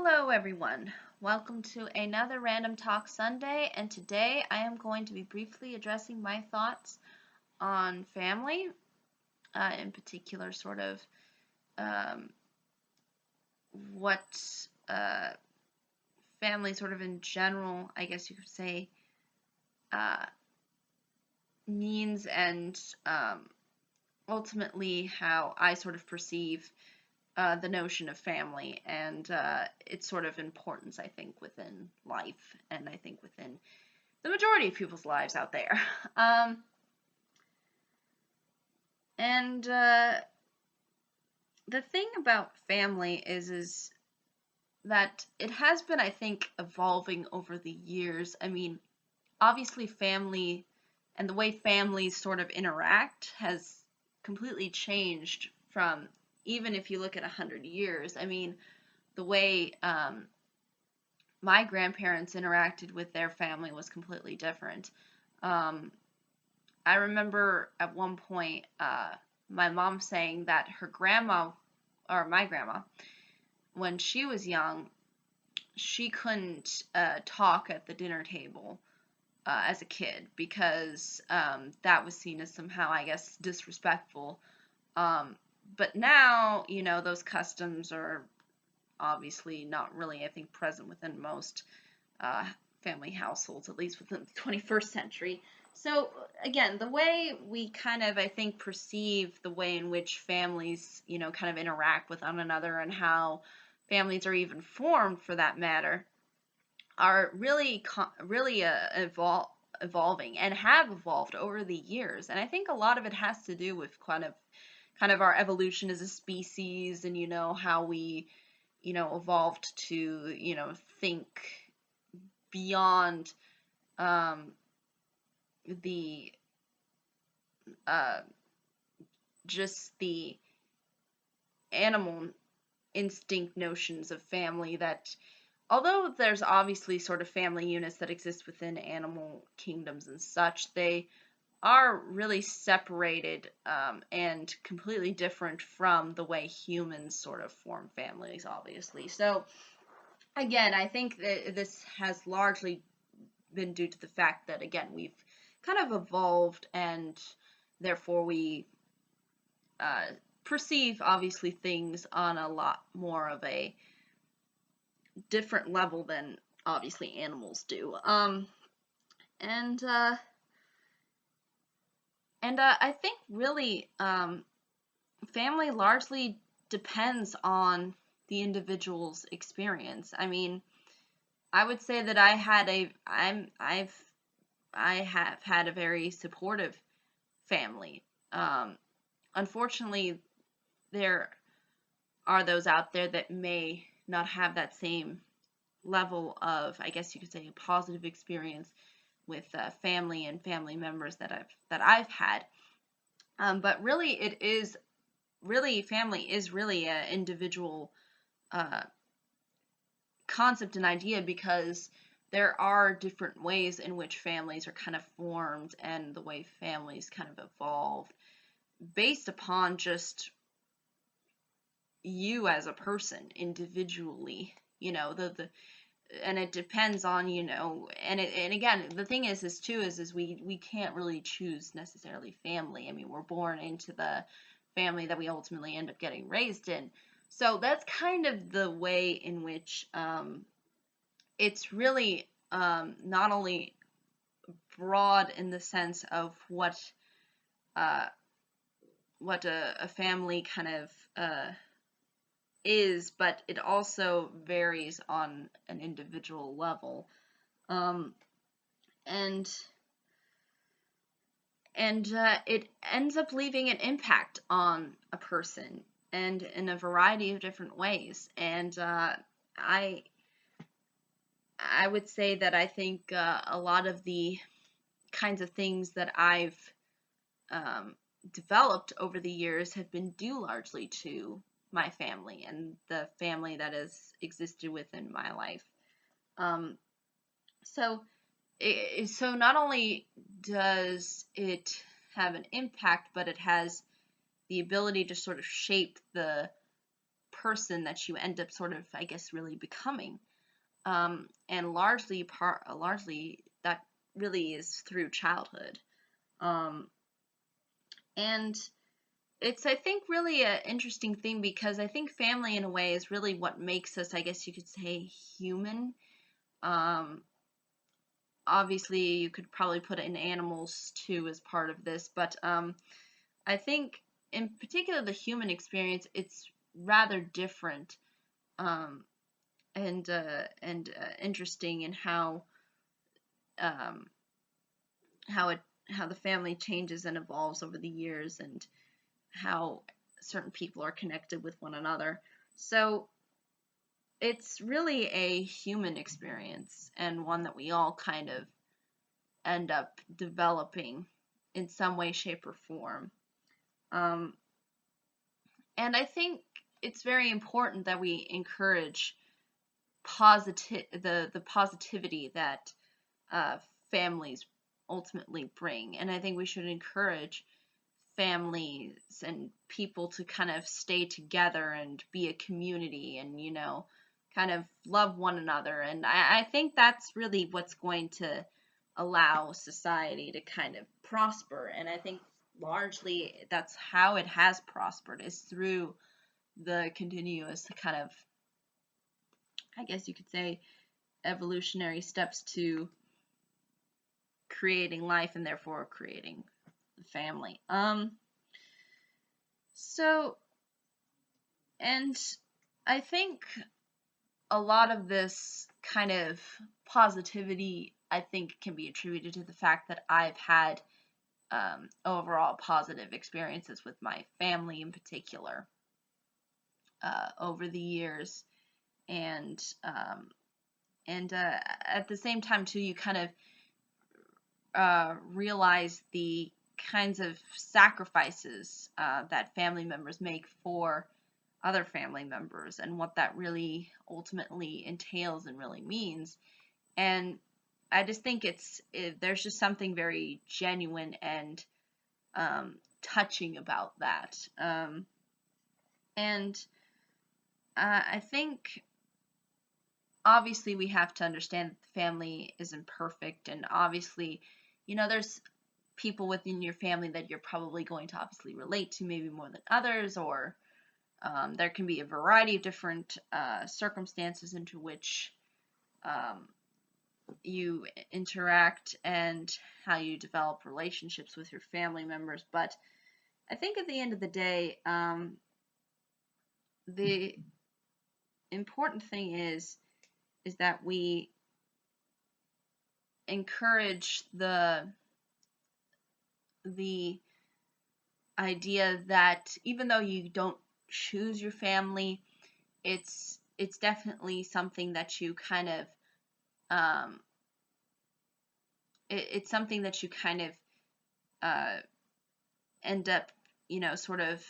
Hello everyone, welcome to another Random Talk Sunday, and today I am going to be briefly addressing my thoughts on family, in particular sort of um, what uh, family sort of in general, I guess you could say, uh, means and ultimately how I sort of perceive the notion of family and its sort of importance, I think, within life and I think within the majority of people's lives out there. Um, and the thing about family is that it has been, I think, evolving over the years. I mean, obviously, family and the way families sort of interact has completely changed from even if you look at 100 years. I mean, the way my grandparents interacted with their family was completely different. Um, I remember at one point my mom saying that her grandma, or my grandma, when she was young, she couldn't talk at the dinner table as a kid because that was seen as somehow, I guess, disrespectful. Um, but now, those customs are obviously not really, I think, present within most uh, family households, at least within the 21st century. So again, the way we kind of, I think, perceive the way in which families, kind of interact with one another and how families are even formed, for that matter, are really evolving and have evolved over the years. And I think a lot of it has to do with kind of our evolution as a species, and how we evolved to think beyond um, the uh, just the animal instinct notions of family, that although there's obviously sort of family units that exist within animal kingdoms and such, they are really separated and completely different from the way humans sort of form families, obviously. So again, I think that this has largely been due to the fact that, again, we've kind of evolved, and therefore we uh, perceive, obviously, things on a lot more of a different level than obviously animals do. And I think really family largely depends on the individual's experience. I mean, I would say that I have had a very supportive family. Unfortunately, there are those out there that may not have that same level of, I guess you could say, a positive experience with family and family members that I've had. But really, family is really an individual uh, concept and idea, because there are different ways in which families are kind of formed and the way families kind of evolve based upon just you as a person individually. The and it depends on, and again, the thing is too is we can't really choose necessarily family. I mean, we're born into the family that we ultimately end up getting raised in. So that's kind of the way in which it's really not only broad in the sense of uh, what a family kind of is, but it also varies on an individual level. Um, and it ends up leaving an impact on a person, and in a variety of different ways. And I I would say that I think a lot of the kinds of things that I've um, developed over the years have been due largely to my family and the family that has existed within my life. Um, so, so not only does it have an impact, but it has the ability to sort of shape the person that you end up sort of, I guess, really becoming. And largely that really is through childhood. Um, and it's, I think, really an interesting thing because I think family in a way is really what makes us, I guess you could say, human. Um, Obviously, you could probably put in animals too as part of this, but I think in particular the human experience, it's rather different, um, and interesting in um, how it how the family changes and evolves over the years, and how certain people are connected with one another. So it's really a human experience, and one that we all kind of end up developing in some way, shape, or form. Um, and I think it's very important that we encourage the positivity that uh, families ultimately bring, and I think we should encourage families and people to kind of stay together and be a community, and kind of love one another. And I think that's really what's going to allow society to kind of prosper. And I think largely that's how it has prospered, is through the continuous kind of, I guess you could say, evolutionary steps to creating life and therefore creating the family. So, and I think a lot of this kind of positivity, I think, can be attributed to the fact that I've had overall positive experiences with my family in particular over the years. And at the same time, too, you kind of realize the kinds of sacrifices that family members make for other family members, and what that really ultimately entails and really means. And I just think there's just something very genuine and touching about that. And I think obviously we have to understand that the family isn't perfect, and obviously, there's people within your family that you're probably going to obviously relate to maybe more than others, or there can be a variety of different circumstances into which um, you interact and how you develop relationships with your family members. But I think at the end of the day, the important thing is that we encourage the idea that even though you don't choose your family, it's definitely something that you kind of um, it's something that you kind of uh, end up, sort of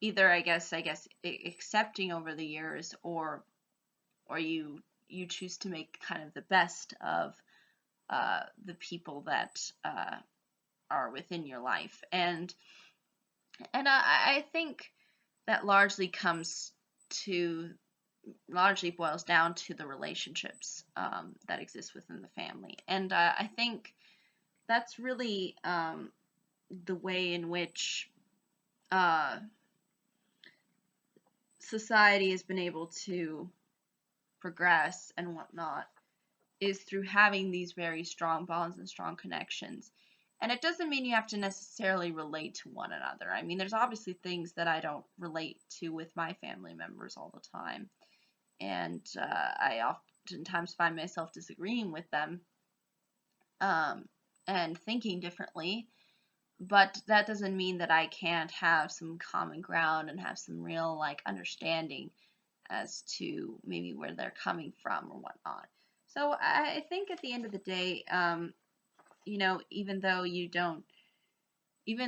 either, I guess accepting over the years, or you choose to make kind of the best of the people that are within your life. And I think that largely boils down to the relationships that exist within the family. And I think that's really the way in which uh, society has been able to progress and whatnot, is through having these very strong bonds and strong connections. And it doesn't mean you have to necessarily relate to one another. I mean, there's obviously things that I don't relate to with my family members all the time. And I oftentimes find myself disagreeing with them um, and thinking differently. But that doesn't mean that I can't have some common ground and have some real understanding as to maybe where they're coming from or whatnot. So I think at the end of the day, even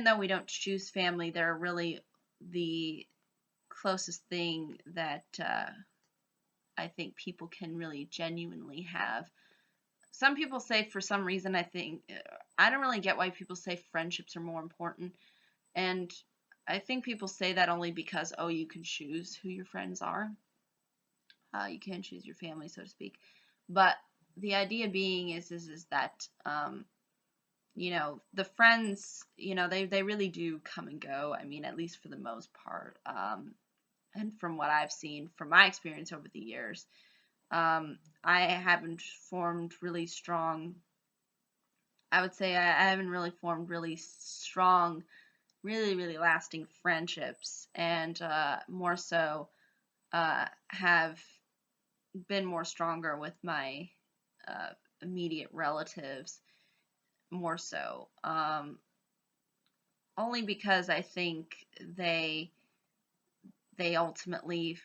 though we don't choose family, they're really the closest thing that I think people can really genuinely have. Some people say, for some reason, I don't really get why people say friendships are more important. And I think people say that only because, oh, you can choose who your friends are. You can choose your family, so to speak. But the idea being is that the friends, they really do come and go. I mean, at least for the most part. And from what I've seen, from my experience over the years, I haven't formed really strong. I would say I haven't really formed really strong, really, really lasting friendships, and more so have been more stronger with my immediate relatives, more so. Only because I think they ultimately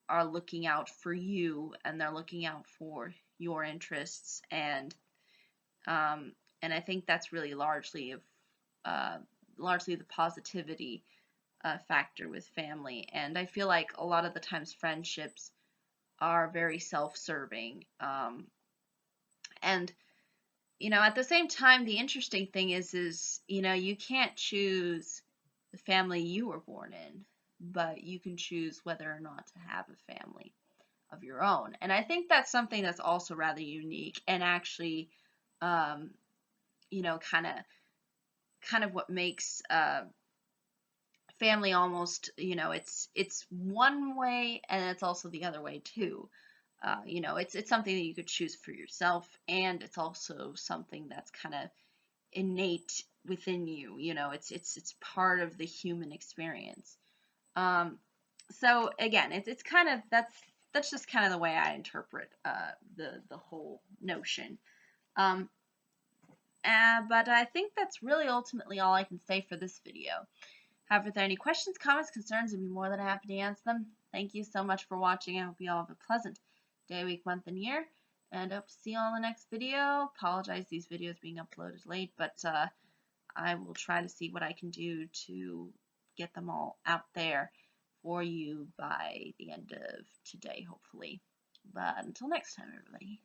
are looking out for you, and they're looking out for your interests, and I think that's really largely the positivity factor with family. And I feel like a lot of the times friendships are very self-serving. And at the same time, the interesting thing is you can't choose the family you were born in, but you can choose whether or not to have a family of your own. And I think that's something that's also rather unique, and actually, um, kind of what makes family almost, it's one way, and it's also the other way too. It's something that you could choose for yourself, and it's also something that's kind of innate within you. It's part of the human experience. Um, so again, it's kind of that's just kind of the way I interpret the whole notion. Um, but I think that's really ultimately all I can say for this video. However, if there are any questions, comments, concerns, I'd be more than happy to answer them. Thank you so much for watching. I hope you all have a pleasant day, week, month, and year. And I hope to see you all in the next video. Apologize these videos being uploaded late, but I will try to see what I can do to get them all out there for you by the end of today, hopefully. But until next time, everybody.